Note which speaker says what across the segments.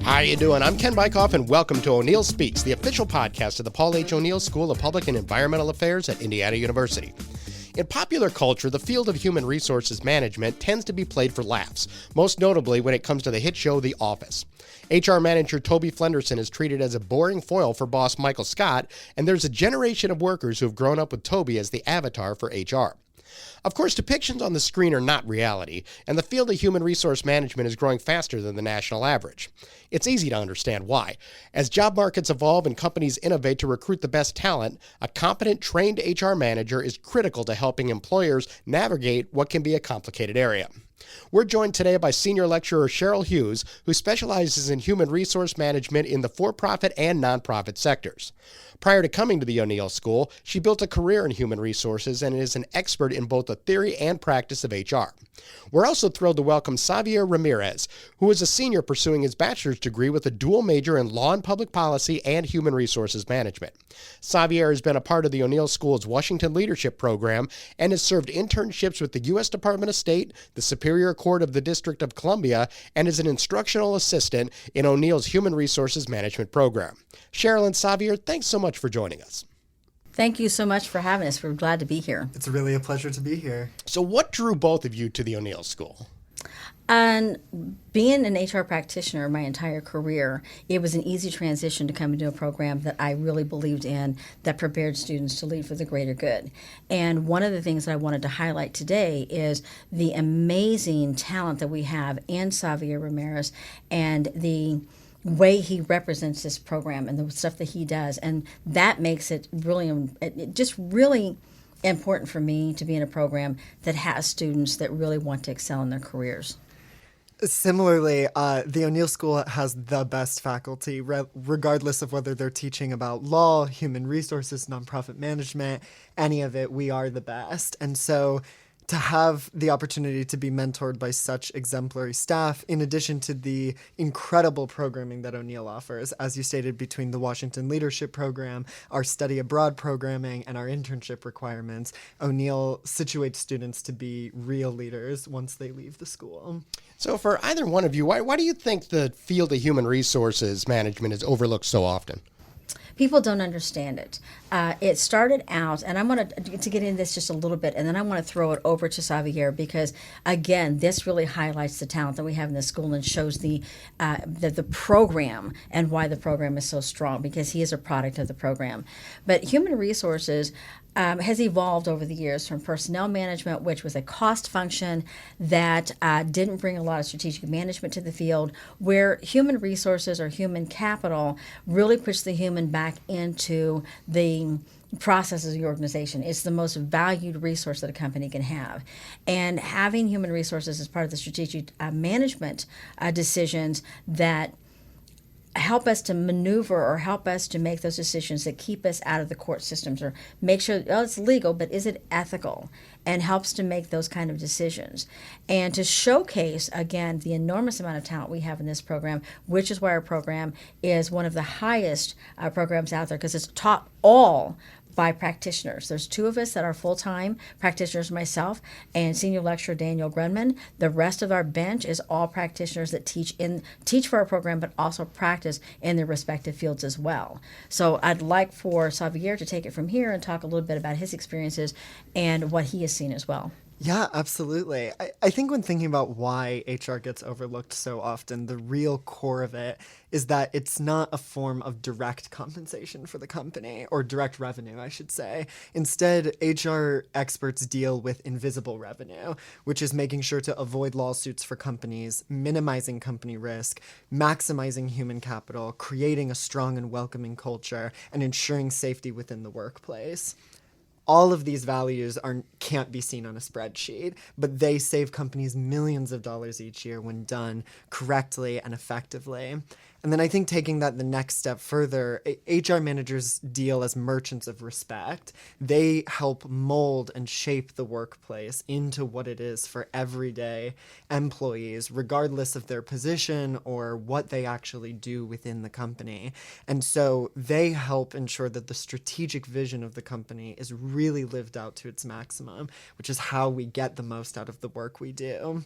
Speaker 1: How you doing? I'm Ken Bykoff, and welcome to O'Neill Speaks, the official podcast of the Paul H. O'Neill School of Public and Environmental Affairs at Indiana University. In popular culture, the field of human resources management tends to be played for laughs, most notably when it comes to the hit show The Office. HR manager Toby Flenderson is treated as a boring foil for boss Michael Scott, and there's a generation of workers who have grown up with Toby as the avatar for HR. Of course, depictions on the screen are not reality, and the field of human resource management is growing faster than the national average. It's easy to understand why. As job markets evolve and companies innovate to recruit the best talent, a competent, trained HR manager is critical to helping employers navigate what can be a complicated area. We're joined today by Senior Lecturer Cheryl Hughes, who specializes in human resource management in the for-profit and nonprofit sectors. Prior to coming to the O'Neill School, she built a career in human resources and is an expert in both the theory and practice of HR. We're also thrilled to welcome Savier Ramirez, who is a senior pursuing his bachelor's degree with a dual major in law and public policy and human resources management. Savier has been a part of the O'Neill School's Washington Leadership Program and has served internships with the U.S. Department of State, the Superior Court of the District of Columbia, and is an instructional assistant in O'Neill's Human Resources Management Program. Cheryl and Savier, thanks so much for joining us.
Speaker 2: Thank you so much for having us. We're glad to be here.
Speaker 3: It's really a pleasure to be here.
Speaker 1: So what drew both of you to the O'Neill School?
Speaker 2: And being an HR practitioner my entire career, it was an easy transition to come into a program that I really believed in that prepared students to lead for the greater good. And one of the things that I wanted to highlight today is the amazing talent that we have in Savier Ramirez and the way he represents this program and the stuff that he does. And that makes it really important for me to be in a program that has students that really want to excel in their careers.
Speaker 3: Similarly, the O'Neill School has the best faculty, regardless of whether they're teaching about law, human resources, nonprofit management, any of it, we are the best. And so to have the opportunity to be mentored by such exemplary staff, in addition to the incredible programming that O'Neill offers, as you stated, between the Washington Leadership Program, our study abroad programming, and our internship requirements, O'Neill situates students to be real leaders once they leave the school.
Speaker 1: So for either one of you, why do you think the field of human resources management is overlooked so often?
Speaker 2: People don't understand it. It started out, and I'm going to get into this just a little bit, and then I want to throw it over to Xavier because, again, this really highlights the talent that we have in this school and shows the program and why the program is so strong because he is a product of the program. But human resources has evolved over the years from personnel management, which was a cost function that didn't bring a lot of strategic management to the field, where human resources or human capital really puts the human back into the processes of the organization. It's the most valued resource that a company can have. And having human resources as part of the strategic management decisions that help us to maneuver or help us to make those decisions that keep us out of the court systems or make sure it's legal, but is it ethical, and helps to make those kind of decisions. And to showcase, again, the enormous amount of talent we have in this program, which is why our program is one of the highest programs out there because it's taught all by practitioners. There's two of us that are full-time practitioners, myself and Senior Lecturer Daniel Grunman. The rest of our bench is all practitioners that teach for our program, but also practice in their respective fields as well. So I'd like for Xavier to take it from here and talk a little bit about his experiences and what he has seen as well.
Speaker 3: Yeah, absolutely. I think when thinking about why HR gets overlooked so often, the real core of it is that it's not a form of direct compensation for the company, or direct revenue, I should say. Instead, HR experts deal with invisible revenue, which is making sure to avoid lawsuits for companies, minimizing company risk, maximizing human capital, creating a strong and welcoming culture, and ensuring safety within the workplace. All of these values can't be seen on a spreadsheet, but they save companies millions of dollars each year when done correctly and effectively. And then I think taking that the next step further, HR managers deal as merchants of respect. They help mold and shape the workplace into what it is for everyday employees, regardless of their position or what they actually do within the company. And so they help ensure that the strategic vision of the company is really lived out to its maximum, which is how we get the most out of the work we do.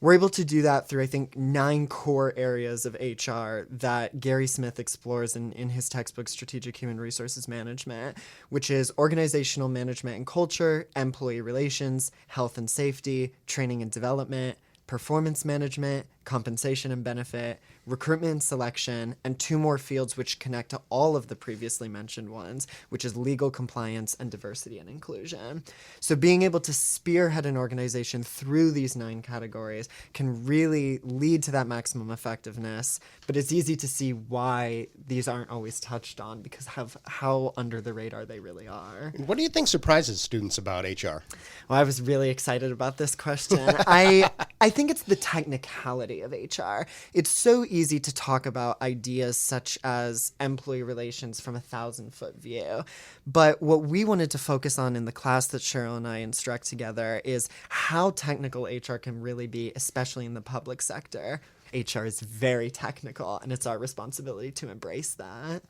Speaker 3: We're able to do that through, I think, 9 core areas of HR that Gary Smith explores in his textbook, Strategic Human Resources Management, which is organizational management and culture, employee relations, health and safety, training and development, performance management, compensation and benefit, recruitment and selection, and 2 more fields which connect to all of the previously mentioned ones, which is legal compliance and diversity and inclusion. So being able to spearhead an organization through these 9 categories can really lead to that maximum effectiveness, but it's easy to see why these aren't always touched on because of how under the radar they really are.
Speaker 1: What do you think surprises students about HR?
Speaker 3: Well, I was really excited about this question. I think it's the technicality of HR. It's so easy to talk about ideas such as employee relations from a 1,000-foot view. But what we wanted to focus on in the class that Cheryl and I instruct together is how technical HR can really be, especially in the public sector. HR is very technical, and it's our responsibility to embrace that.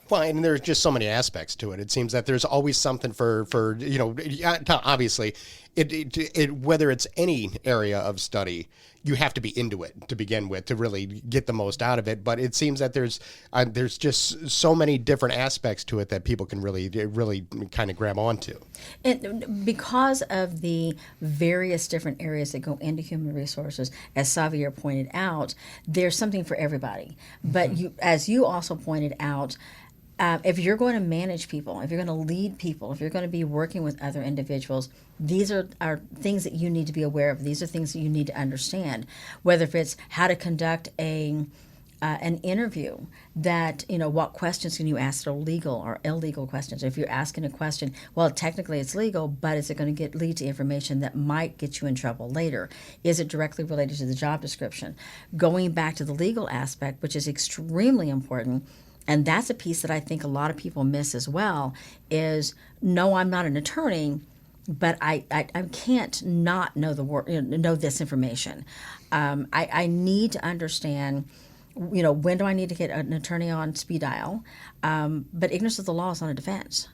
Speaker 1: Well, and there's just so many aspects to it. It seems that there's always something for obviously, whether it's any area of study, you have to be into it to begin with to really get the most out of it. But it seems that there's just so many different aspects to it that people can really kind of grab onto.
Speaker 2: And because of the various different areas that go into human resources, as Savier pointed out, there's something for everybody. But as you also pointed out, if you're going to manage people, if you're going to lead people, if you're going to be working with other individuals, these are things that you need to be aware of. These are things that you need to understand, whether if it's how to conduct an interview, that, what questions can you ask that are legal or illegal questions. If you're asking a question, well, technically it's legal, but is it going to lead to information that might get you in trouble later? Is it directly related to the job description? Going back to the legal aspect, which is extremely important, and that's a piece that I think a lot of people miss as well, is no, I'm not an attorney, but I can't not know know this information. I need to understand, when do I need to get an attorney on speed dial? But ignorance of the law is not a defense.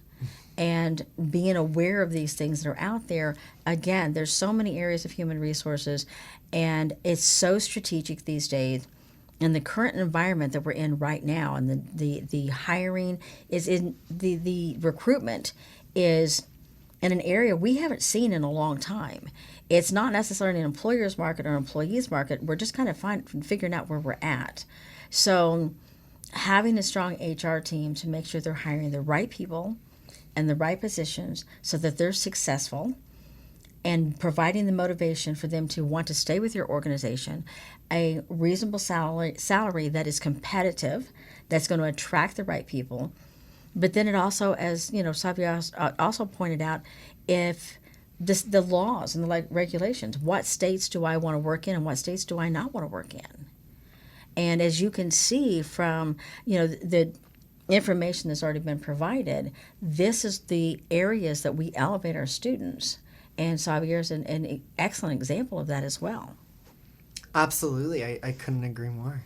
Speaker 2: And being aware of these things that are out there, again, there's so many areas of human resources, and it's so strategic these days. In the current environment that we're in right now, and the hiring is in the recruitment is in an area we haven't seen in a long time. It's not necessarily an employer's market or employees market. We're just kind of figuring out where we're at. So having a strong HR team to make sure they're hiring the right people and the right positions so that they're successful, and providing the motivation for them to want to stay with your organization, a reasonable salary that is competitive, that's going to attract the right people. But then it also, as Savier also pointed out, if the laws and the regulations, what states do I want to work in and what states do I not want to work in? And as you can see from the information that's already been provided, this is the areas that we elevate our students. And Savier is an excellent example of that as well.
Speaker 3: Absolutely. I couldn't agree more.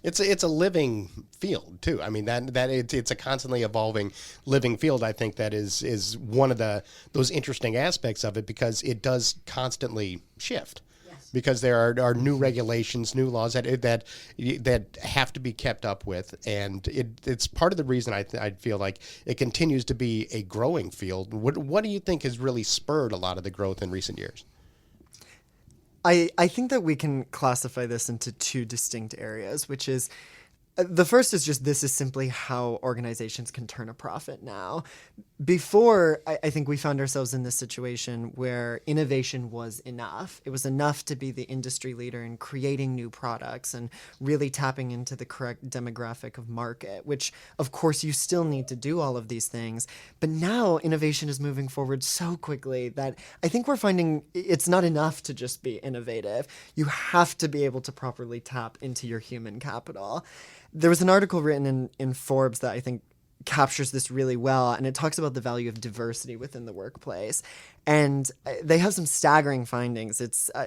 Speaker 1: It's a living field too. I mean that it's a constantly evolving living field. I think that is one of those interesting aspects of it because it does constantly shift. Yes. Because there are new regulations, new laws that have to be kept up with, and it's part of the reason I feel like it continues to be a growing field. What do you think has really spurred a lot of the growth in recent years?
Speaker 3: I think that we can classify this into 2 distinct areas, which is The first is just this is simply how organizations can turn a profit now. Before, I think we found ourselves in this situation where innovation was enough. It was enough to be the industry leader in creating new products and really tapping into the correct demographic of market, which, of course, you still need to do all of these things. But now innovation is moving forward so quickly that I think we're finding it's not enough to just be innovative. You have to be able to properly tap into your human capital. There was an article written in Forbes that I think captures this really well, and it talks about the value of diversity within the workplace. And they have some staggering findings.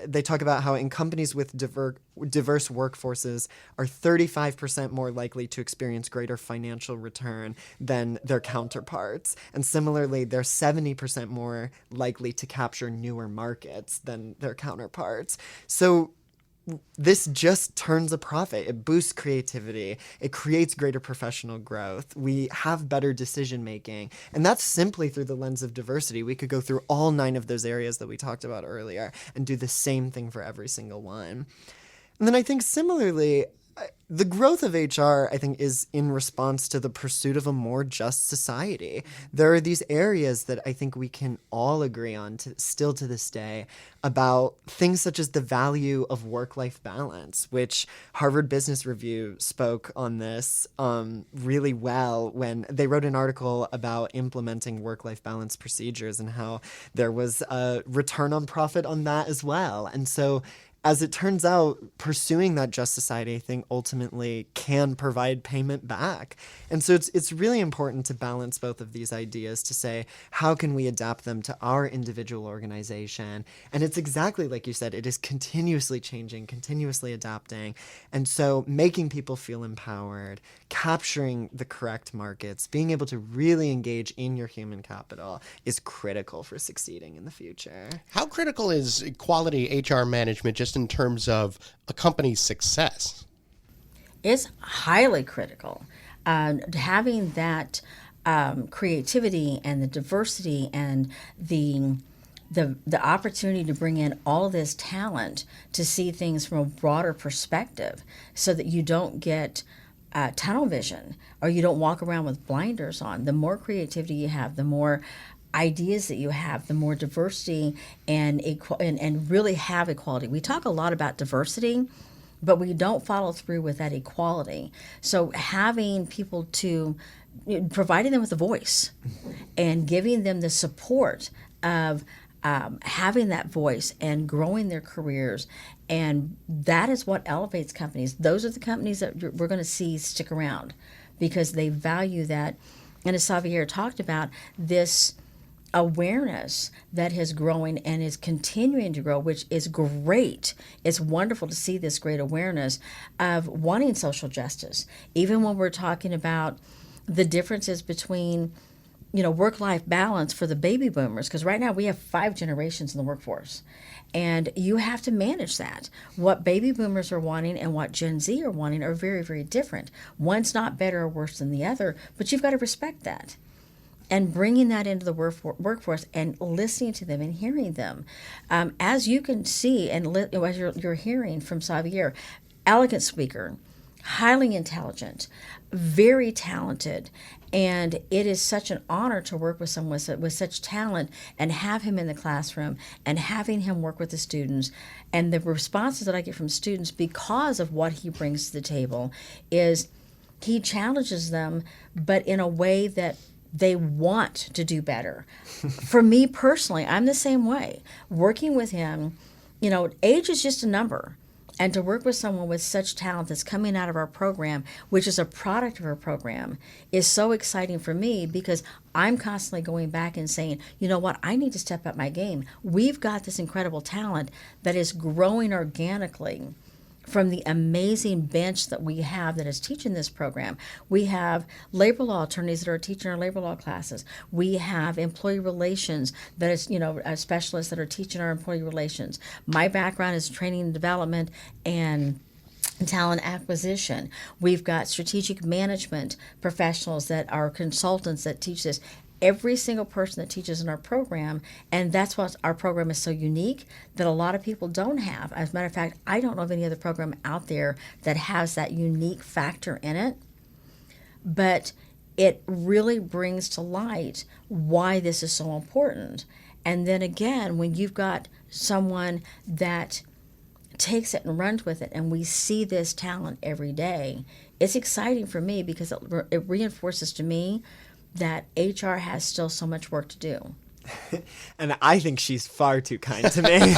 Speaker 3: They talk about how in companies with diverse workforces are 35% more likely to experience greater financial return than their counterparts. And similarly, they're 70% more likely to capture newer markets than their counterparts. So this just turns a profit. It boosts creativity. It creates greater professional growth. We have better decision making. And that's simply through the lens of diversity. We could go through all 9 of those areas that we talked about earlier and do the same thing for every single one. And then I think similarly, the growth of HR, I think, is in response to the pursuit of a more just society. There are these areas that I think we can all agree on still to this day about things such as the value of work-life balance, which Harvard Business Review spoke on this really well when they wrote an article about implementing work-life balance procedures and how there was a return on profit on that as well. And so as it turns out, pursuing that just society, I think, ultimately can provide payment back. And so it's really important to balance both of these ideas to say, how can we adapt them to our individual organization? And it's exactly like you said, it is continuously changing, continuously adapting. And so making people feel empowered, capturing the correct markets, being able to really engage in your human capital is critical for succeeding in the future.
Speaker 1: How critical is quality HR management just in terms of a company's success?
Speaker 2: It's highly critical. Having that creativity and the diversity and the opportunity to bring in all this talent to see things from a broader perspective so that you don't get tunnel vision or you don't walk around with blinders on. The more creativity you have, the more ideas that you have, the more diversity and really have equality. We talk a lot about diversity, but we don't follow through with that equality. So having people providing them with a voice and giving them the support of having that voice and growing their careers, and that is what elevates companies. Those are the companies that we're going to see stick around because they value that. And as Savier talked about, this awareness that is growing and is continuing to grow, which is great. It's wonderful to see this great awareness of wanting social justice, even when we're talking about the differences between work-life balance for the baby boomers, because right now we have 5 generations in the workforce, and you have to manage that. What baby boomers are wanting and what Gen Z are wanting are very, very different. One's not better or worse than the other, but you've got to respect that. And bringing that into the workforce and listening to them and hearing them. As you can see, and as you're hearing from Xavier, elegant speaker, highly intelligent, very talented, and it is such an honor to work with someone with such talent and have him in the classroom and having him work with the students. And the responses that I get from students because of what he brings to the table is he challenges them, but in a way that they want to do better. For me personally, I'm the same way. Working with him, age is just a number. And to work with someone with such talent that's coming out of our program, which is a product of our program, is so exciting for me because I'm constantly going back and saying, you know what, I need to step up my game. We've got this incredible talent that is growing organically from the amazing bench that we have that is teaching this program. We have labor law attorneys that are teaching our labor law classes. We have employee relations that is, specialists that are teaching our employee relations. My background is training and development and talent acquisition. We've got strategic management professionals that are consultants that teach this. every single person that teaches in our program, and that's why our program is so unique that a lot of people don't have. As a matter of fact, I don't know of any other program out there that has that unique factor in it, but it really brings to light why this is so important. And then again, when you've got someone that takes it and runs with it, and we see this talent every day, it's exciting for me because it reinforces to me that HR has still so much work to do.
Speaker 3: And I think she's far too kind to me.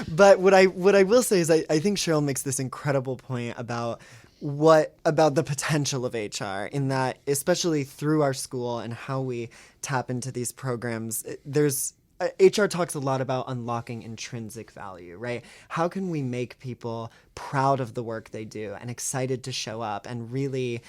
Speaker 3: But what I will say is I think Cheryl makes this incredible point about the potential of HR, in that, especially through our school and how we tap into these programs, HR talks a lot about unlocking intrinsic value, right? How can we make people proud of the work they do and excited to show up and really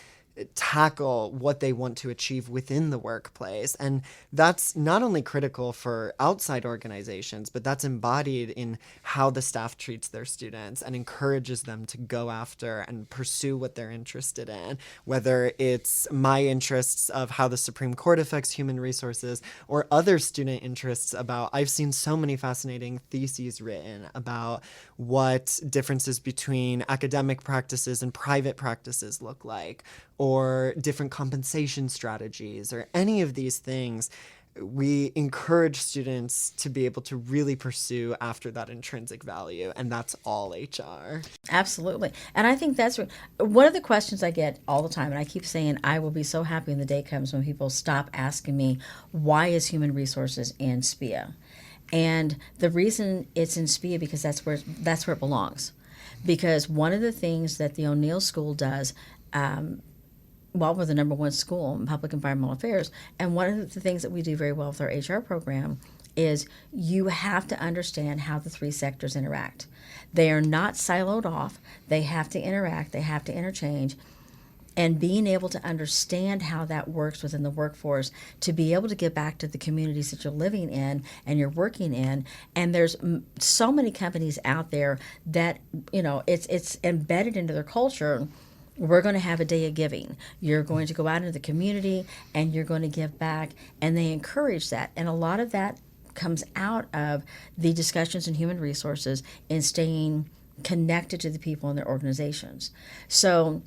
Speaker 3: tackle what they want to achieve within the workplace? And that's not only critical for outside organizations, but that's embodied in how the staff treats their students and encourages them to go after and pursue what they're interested in, whether it's my interests of how the Supreme Court affects human resources or other student interests about, I've seen so many fascinating theses written about what differences between academic practices and private practices look like, or different compensation strategies, or any of these things. We encourage students to be able to really pursue after that intrinsic value, and that's all HR.
Speaker 2: Absolutely. And I think that's one of the questions I get all the time, and I keep saying I will be so happy when the day comes when people stop asking me, why is human resources in SPIA? And the reason it's in SPIA because that's where it belongs. Because one of the things that the O'Neill School does, we're the number one school in public environmental affairs, and one of the things that we do very well with our HR program is you have to understand how the three sectors interact. They are not siloed off. They have to interact. They have to interchange. And being able to understand how that works within the workforce, to be able to get back to the communities that you're living in and you're working in. And there's so many companies out there that, it's embedded into their culture. We're going to have a day of giving. You're going to go out into the community and you're going to give back. And they encourage that. And a lot of that comes out of the discussions in human resources and staying connected to the people in their organizations. So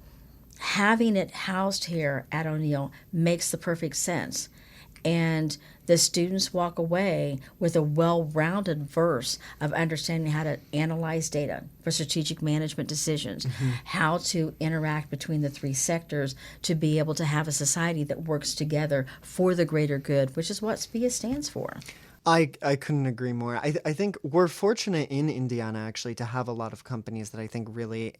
Speaker 2: having it housed here at O'Neill makes the perfect sense. And the students walk away with a well-rounded verse of understanding how to analyze data for strategic management decisions, how to interact between the three sectors to be able to have a society that works together for the greater good, which is what SPIA stands for.
Speaker 3: I couldn't agree more. I think we're fortunate in Indiana, actually, to have a lot of companies that I think really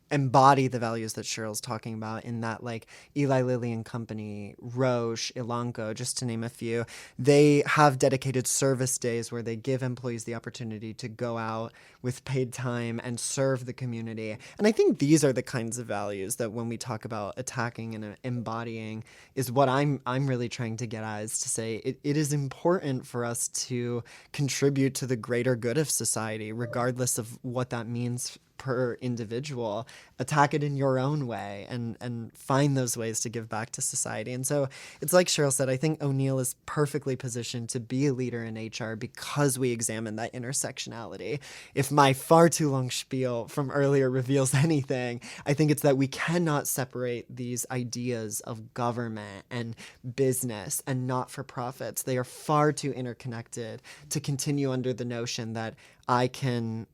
Speaker 3: embody the values that Cheryl's talking about, in that, like Eli Lilly and Company, Roche, Elanco, just to name a few, they have dedicated service days where they give employees the opportunity to go out with paid time and serve the community. And I think these are the kinds of values that when we talk about attacking and embodying is what I'm really trying to get at, is to say it is important for us to contribute to the greater good of society, regardless of what that means per individual. Attack it in your own way and find those ways to give back to society. And so it's like Cheryl said, I think O'Neill is perfectly positioned to be a leader in HR because we examine that intersectionality. If my far too long spiel from earlier reveals anything, I think it's that we cannot separate these ideas of government and business and not-for-profits. They are far too interconnected to continue under the notion that I can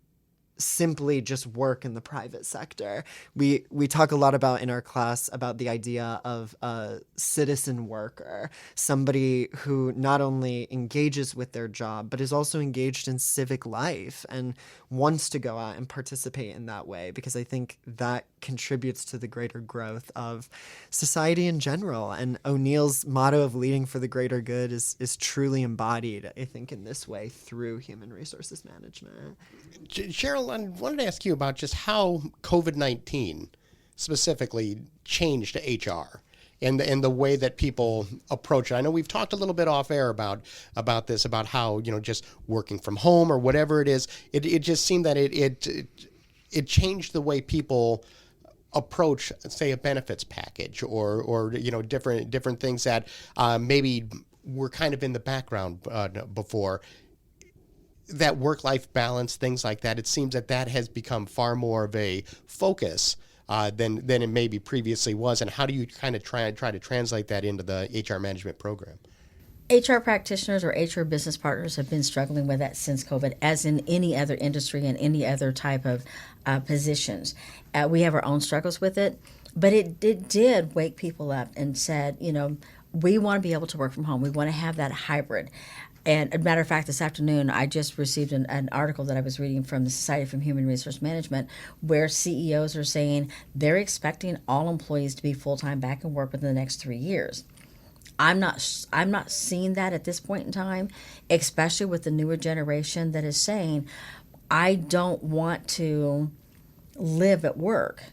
Speaker 3: simply just work in the private sector. We talk a lot about in our class about the idea of a citizen worker, somebody who not only engages with their job, but is also engaged in civic life and wants to go out and participate in that way, because I think that contributes to the greater growth of society in general. And O'Neill's motto of leading for the greater good is truly embodied, I think, in this way through human resources management.
Speaker 1: Cheryl, I wanted to ask you about just how COVID-19 specifically changed HR and the way that people approach it. I know we've talked a little bit off air about this, about how, just working from home or whatever it is. It just seemed that it changed the way people approach, say, a benefits package, or different things that maybe were kind of in the background before. That work-life balance, things like that, it seems that has become far more of a focus than it maybe previously was. And how do you kind of try to translate that into the HR management program?
Speaker 2: HR practitioners or HR business partners have been struggling with that since COVID, as in any other industry and any other type of positions. We have our own struggles with it, but it did wake people up and said, we want to be able to work from home. We want to have that hybrid. And a matter of fact, this afternoon, I just received an article that I was reading from the Society for Human Resource Management, where CEOs are saying they're expecting all employees to be full-time back in work within the next 3 years. I'm not seeing that at this point in time, especially with the newer generation that is saying, I don't want to live at work.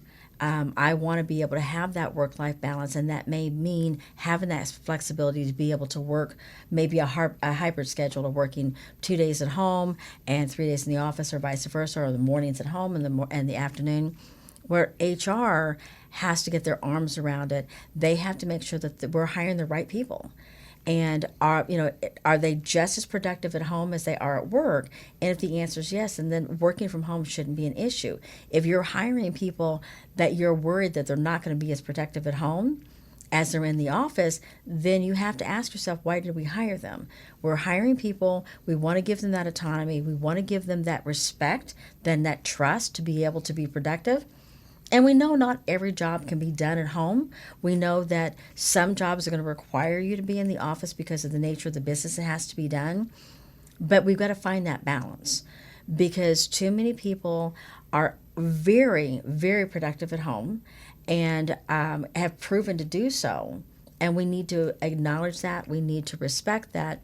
Speaker 2: I want to be able to have that work-life balance, and that may mean having that flexibility to be able to work maybe a hybrid schedule of working 2 days at home and 3 days in the office, or vice versa, or the mornings at home and the afternoon. Where HR has to get their arms around it, they have to make sure that we're hiring the right people. And are they just as productive at home as they are at work? And if the answer is yes, and then working from home shouldn't be an issue. If you're hiring people that you're worried that they're not going to be as productive at home as they're in the office, then you have to ask yourself, why did we hire them? We're hiring people. We want to give them that autonomy. We want to give them that respect, then that trust to be able to be productive. And we know not every job can be done at home. We know that some jobs are going to require you to be in the office because of the nature of the business that has to be done. But we've got to find that balance, because too many people are very, very productive at home and have proven to do so. And we need to acknowledge that. We need to respect that.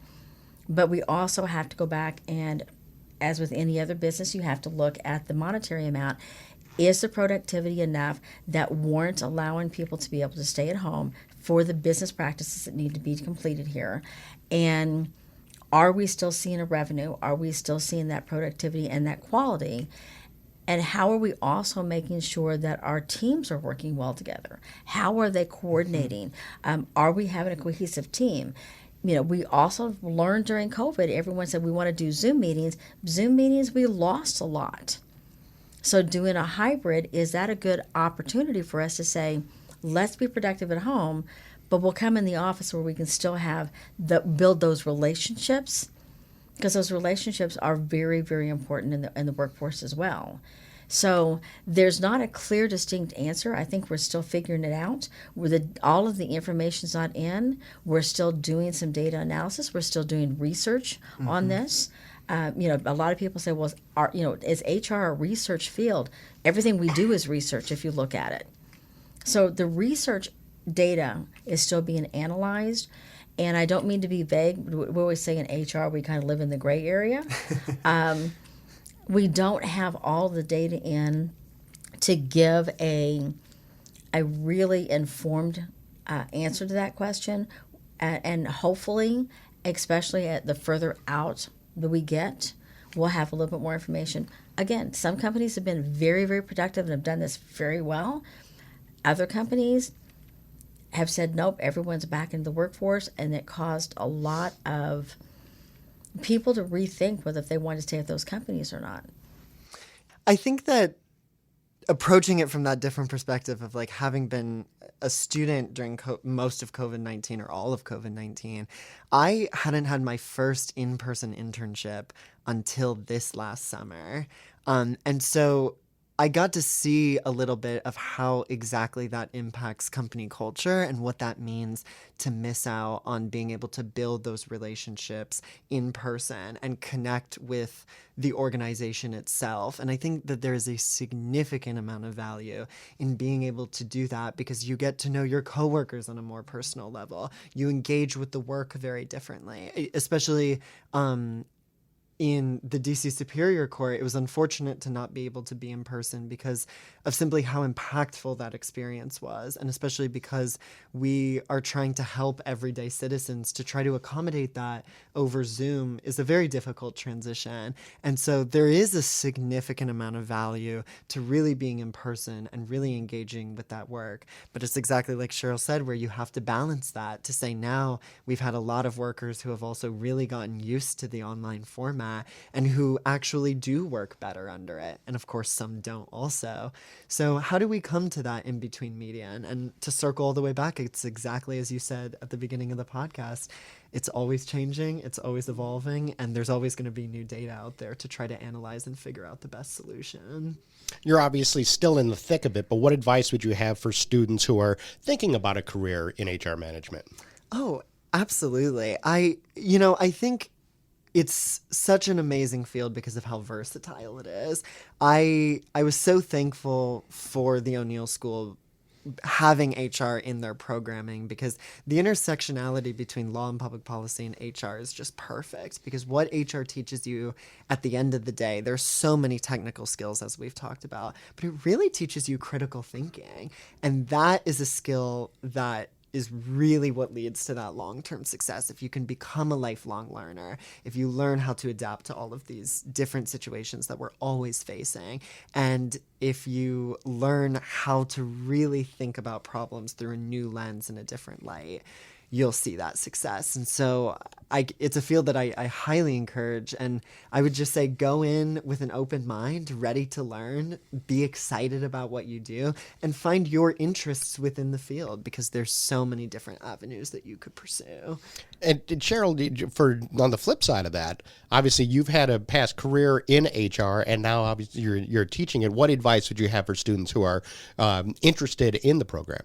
Speaker 2: But we also have to go back and, as with any other business, you have to look at the monetary amount. Is the productivity enough that warrants allowing people to be able to stay at home for the business practices that need to be completed here? And are we still seeing a revenue? Are we still seeing that productivity and that quality? And how are we also making sure that our teams are working well together? How are they coordinating? Are we having a cohesive team? We also learned during COVID, everyone said we want to do Zoom meetings. Zoom meetings, we lost a lot. So doing a hybrid, is that a good opportunity for us to say, let's be productive at home, but we'll come in the office where we can still build those relationships, because those relationships are very, very important in the workforce as well. So there's not a clear, distinct answer. I think we're still figuring it out. All of the information's not in. We're still doing some data analysis. We're still doing research on this. A lot of people say, well, is HR a research field? Everything we do is research if you look at it. So the research data is still being analyzed. And I don't mean to be vague. We always say in HR, we kind of live in the gray area. We don't have all the data in to give a really informed answer to that question. And hopefully, especially at the further out that we get, we'll have a little bit more information. Again, some companies have been very, very productive and have done this very well. Other companies have said, nope, everyone's back in the workforce, and it caused a lot of people to rethink whether if they want to stay at those companies or not.
Speaker 3: I think that approaching it from that different perspective of like having been a student during most of COVID-19 or all of COVID-19, I hadn't had my first in-person internship until this last summer. And so I got to see a little bit of how exactly that impacts company culture and what that means to miss out on being able to build those relationships in person and connect with the organization itself. And I think that there is a significant amount of value in being able to do that, because you get to know your coworkers on a more personal level. You engage with the work very differently, especially in the DC Superior Court, it was unfortunate to not be able to be in person because of simply how impactful that experience was. And especially because we are trying to help everyday citizens, to try to accommodate that over Zoom is a very difficult transition. And so there is a significant amount of value to really being in person and really engaging with that work. But it's exactly like Cheryl said, where you have to balance that to say, now we've had a lot of workers who have also really gotten used to the online format and who actually do work better under it. And of course, some don't also. So how do we come to that in-between median? And to circle all the way back, it's exactly as you said at the beginning of the podcast. It's always changing, it's always evolving, and there's always going to be new data out there to try to analyze and figure out the best solution.
Speaker 1: You're obviously still in the thick of it, but what advice would you have for students who are thinking about a career in HR management?
Speaker 3: Oh, absolutely. I think it's such an amazing field because of how versatile it is. I was so thankful for the O'Neill School having HR in their programming, because the intersectionality between law and public policy and HR is just perfect, because what HR teaches you at the end of the day, there's so many technical skills as we've talked about, but it really teaches you critical thinking. And that is a skill that is really what leads to that long-term success. If you can become a lifelong learner, if you learn how to adapt to all of these different situations that we're always facing, and if you learn how to really think about problems through a new lens and a different light, you'll see that success. And so it's a field that I highly encourage. And I would just say, go in with an open mind, ready to learn, be excited about what you do, and find your interests within the field, because there's so many different avenues that you could pursue.
Speaker 1: And Cheryl, on the flip side of that, obviously you've had a past career in HR, and now obviously you're teaching it. What advice would you have for students who are interested in the program?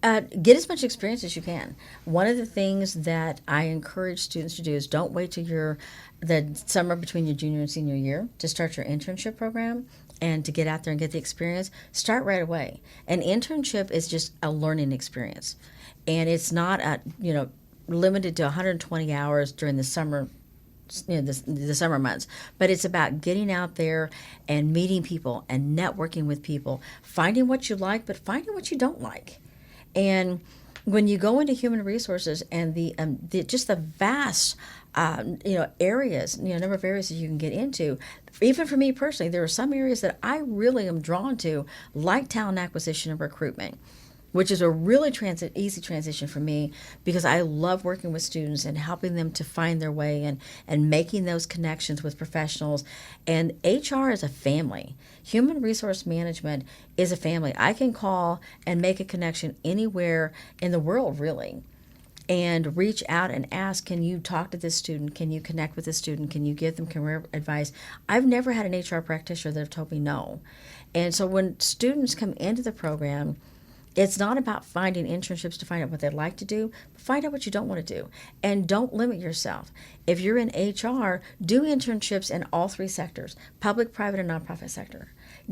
Speaker 2: Get as much experience as you can. One of the things that I encourage students to do is don't wait till the summer between your junior and senior year to start your internship program and to get out there and get the experience. Start right away. An internship is just a learning experience, and it's not limited to 120 hours during the summer. The summer months, but it's about getting out there and meeting people and networking with people, finding what you like, but finding what you don't like. And when you go into human resources and the vast areas, number of areas that you can get into, even for me personally, there are some areas that I really am drawn to, like talent acquisition and recruitment, which is a really easy transition for me, because I love working with students and helping them to find their way and making those connections with professionals. And HR is a family. Human resource management is a family. I can call and make a connection anywhere in the world, really, and reach out and ask, can you talk to this student? Can you connect with this student? Can you give them career advice? I've never had an HR practitioner that have told me no. And so when students come into the program, it's not about finding internships to find out what they'd like to do, but find out what you don't want to do. And don't limit yourself. If you're in HR, do internships in all three sectors, public, private, and nonprofit sector.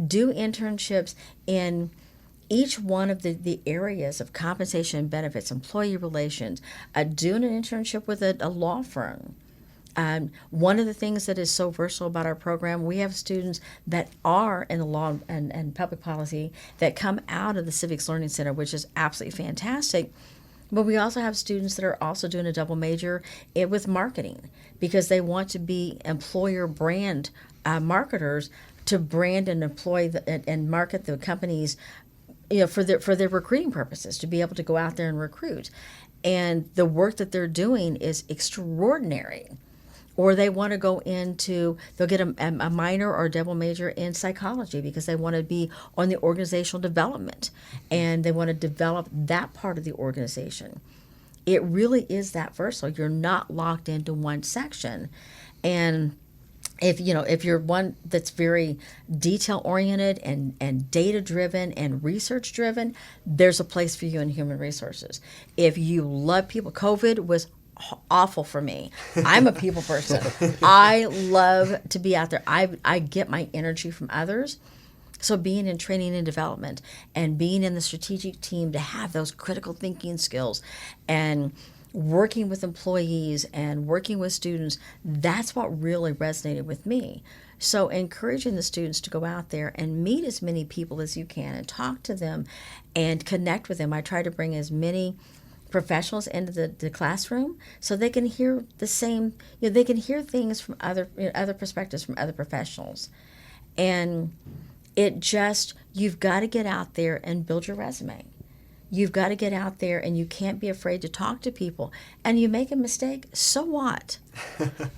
Speaker 2: Do internships in each one of the areas of compensation and benefits, employee relations. Do an internship with a law firm. One of the things that is so versatile about our program, we have students that are in the law and public policy that come out of the Civics Learning Center, which is absolutely fantastic. But we also have students that are also doing a double major with marketing, because they want to be employer brand marketers, to brand and employ and market the companies, for their recruiting purposes, to be able to go out there and recruit. And the work that they're doing is extraordinary. Or they want to go they'll get a minor or a double major in psychology, because they want to be on the organizational development and they want to develop that part of the organization. It really is that versatile. You're not locked into one section. And if you're one that's very detail oriented and data driven and research driven, there's a place for you in human resources. If you love people, COVID was awful for me. I'm a people person. I love to be out there. I get my energy from others. So being in training and development and being in the strategic team to have those critical thinking skills and working with employees and working with students, that's what really resonated with me. So encouraging the students to go out there and meet as many people as you can and talk to them and connect with them. I try to bring as many professionals into the classroom so they can hear the same, they can hear things from other perspectives from other professionals. And you've got to get out there and build your resume. You've got to get out there, and you can't be afraid to talk to people. And you make a mistake, so what?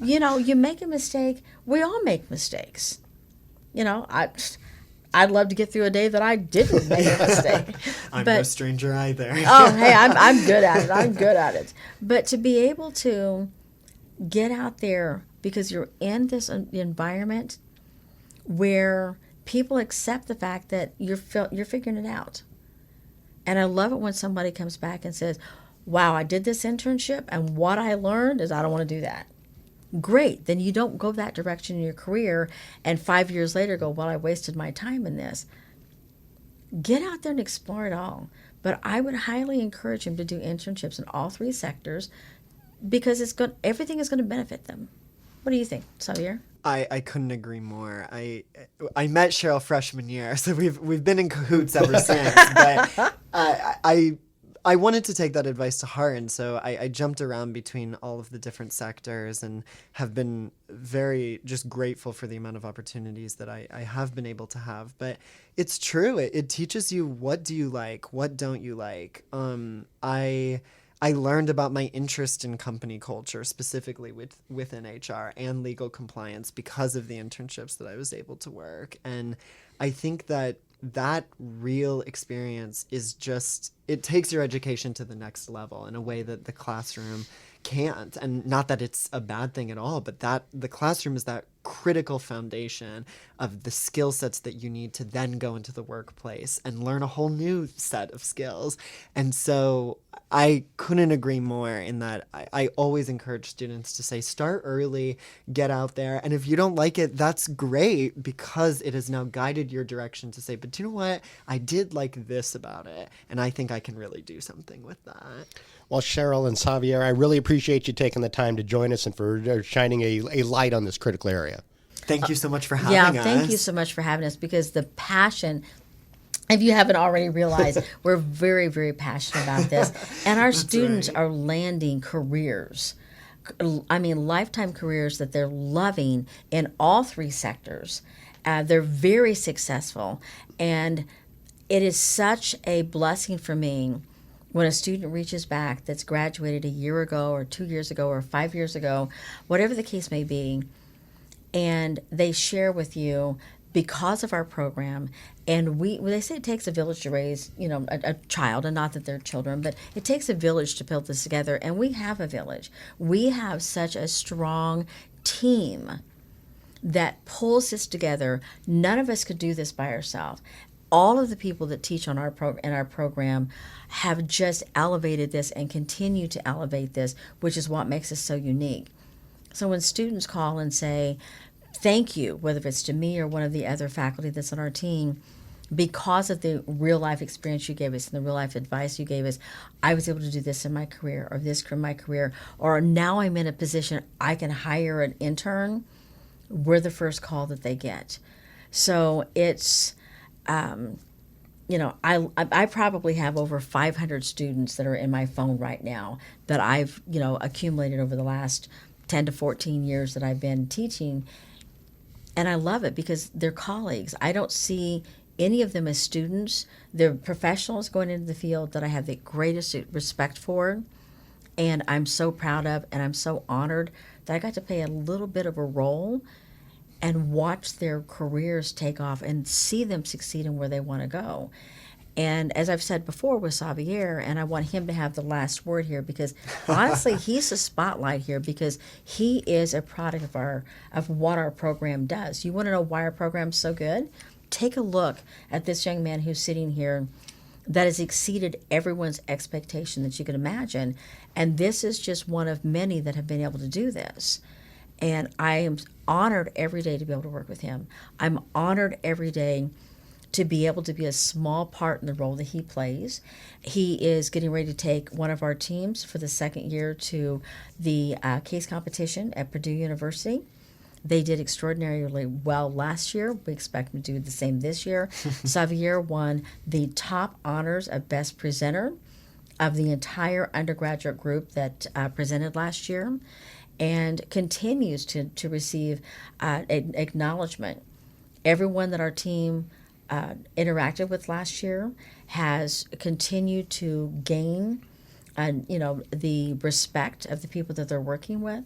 Speaker 2: You make a mistake. We all make mistakes. I'd love to get through a day that I didn't make a mistake.
Speaker 3: I'm no stranger either.
Speaker 2: Oh, hey, I'm good at it. I'm good at it. But to be able to get out there because you're in this environment where people accept the fact that you're figuring it out. And I love it when somebody comes back and says, wow, I did this internship, and what I learned is I don't want to do that. Great. Then you don't go that direction in your career and 5 years later go, well, I wasted my time in this. Get out there and explore it all. But I would highly encourage him to do internships in all three sectors because everything is going to benefit them. What do you think, Xavier?
Speaker 3: I couldn't agree more. I met Cheryl freshman year, so we've been in cahoots ever since. But I wanted to take that advice to heart, and so I jumped around between all of the different sectors and have been very just grateful for the amount of opportunities that I have been able to have. But it's true. It teaches you what do you like, what don't you like. I learned about my interest in company culture, specifically within HR and legal compliance because of the internships that I was able to work. And I think that real experience is it takes your education to the next level in a way that the classroom can't. And not that it's a bad thing at all, but that the classroom is that critical foundation of the skill sets that you need to then go into the workplace and learn a whole new set of skills. And so I couldn't agree more in that I always encourage students to say, start early, get out there. And if you don't like it, that's great because it has now guided your direction to say, but you know what? I did like this about it. And I think I can really do something with that.
Speaker 1: Well, Cheryl and Xavier, I really appreciate you taking the time to join us and for shining a light on this critical area.
Speaker 3: Thank you so much for having us.
Speaker 2: Thank you so much for having us because the passion, if you haven't already realized, we're very, very passionate about this. And our students are landing careers. I mean, lifetime careers that they're loving in all three sectors. They're very successful. And it is such a blessing for me when a student reaches back that's graduated a year ago or 2 years ago or 5 years ago, whatever the case may be, and they share with you because of our program. And they say it takes a village to raise, a child, and not that they're children, but it takes a village to build this together. And we have a village. We have such a strong team that pulls this together. None of us could do this by ourselves. All of the people that teach on our program have just elevated this and continue to elevate this, which is what makes us so unique. So when students call and say, thank you, whether it's to me or one of the other faculty that's on our team, because of the real life experience you gave us and the real life advice you gave us, I was able to do this in my career or this in my career, or now I'm in a position I can hire an intern, we're the first call that they get. So it's, I probably have over 500 students that are in my phone right now that I've, accumulated over the last 10 to 14 years that I've been teaching. And I love it because they're colleagues. I don't see any of them as students. They're professionals going into the field that I have the greatest respect for. And I'm so proud of, and I'm so honored that I got to play a little bit of a role and watch their careers take off and see them succeed in where they want to go. And as I've said before with Savier, and I want him to have the last word here because honestly, he's the spotlight here because he is a product of what our program does. You want to know why our program's so good? Take a look at this young man who's sitting here that has exceeded everyone's expectation that you could imagine. And this is just one of many that have been able to do this. And I am honored every day to be able to work with him. I'm honored every day to be able to be a small part in the role that he plays. He is getting ready to take one of our teams for the second year to the case competition at Purdue University. They did extraordinarily well last year. We expect them to do the same this year. Xavier won the top honors of Best Presenter of the entire undergraduate group that presented last year, and continues to receive acknowledgement. Everyone that our team interacted with last year has continued to gain, the respect of the people that they're working with.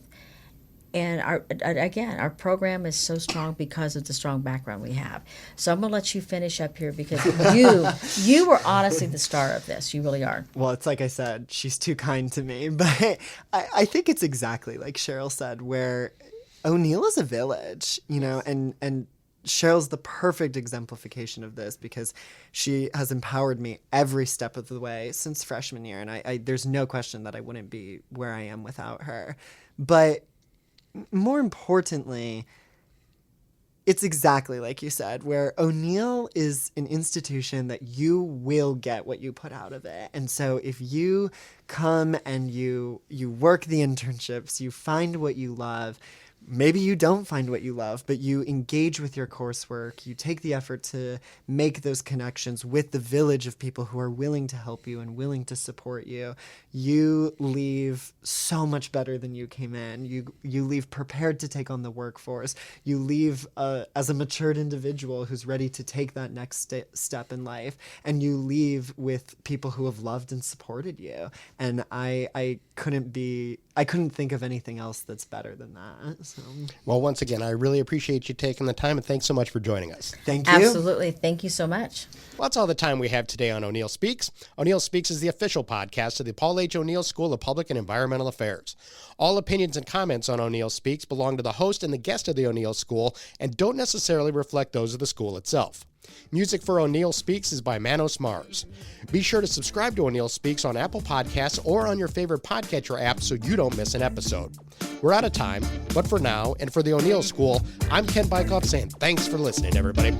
Speaker 2: And our program is so strong because of the strong background we have. So I'm going to let you finish up here because you were honestly the star of this. You really are.
Speaker 3: Well, it's like I said, she's too kind to me. But I think it's exactly like Cheryl said, where O'Neill is a village, and Cheryl's the perfect exemplification of this because she has empowered me every step of the way since freshman year. And I there's no question that I wouldn't be where I am without her. But more importantly, it's exactly like you said, where O'Neill is an institution that you will get what you put out of it. And so if you come and you work the internships, you find what you love, maybe you don't find what you love, but you engage with your coursework, you take the effort to make those connections with the village of people who are willing to help you and willing to support you, you leave so much better than you came in. You leave prepared to take on the workforce. You leave as a matured individual who's ready to take that next step in life, and you leave with people who have loved and supported you. And I couldn't think of anything else that's better than that. So.
Speaker 1: Well, once again, I really appreciate you taking the time, and thanks so much for joining us.
Speaker 3: Thank you.
Speaker 2: Absolutely. Thank you so much.
Speaker 1: Well, that's all the time we have today on O'Neill Speaks. O'Neill Speaks is the official podcast of the Paul H. O'Neill School of Public and Environmental Affairs. All opinions and comments on O'Neill Speaks belong to the host and the guest of the O'Neill School and don't necessarily reflect those of the school itself. Music for O'Neill Speaks is by Manos Mars. Be sure to subscribe to O'Neill Speaks on Apple Podcasts or on your favorite podcatcher app so you don't miss an episode. We're out of time, but for now, and for the O'Neill School, I'm Ken Bykoff saying thanks for listening, everybody.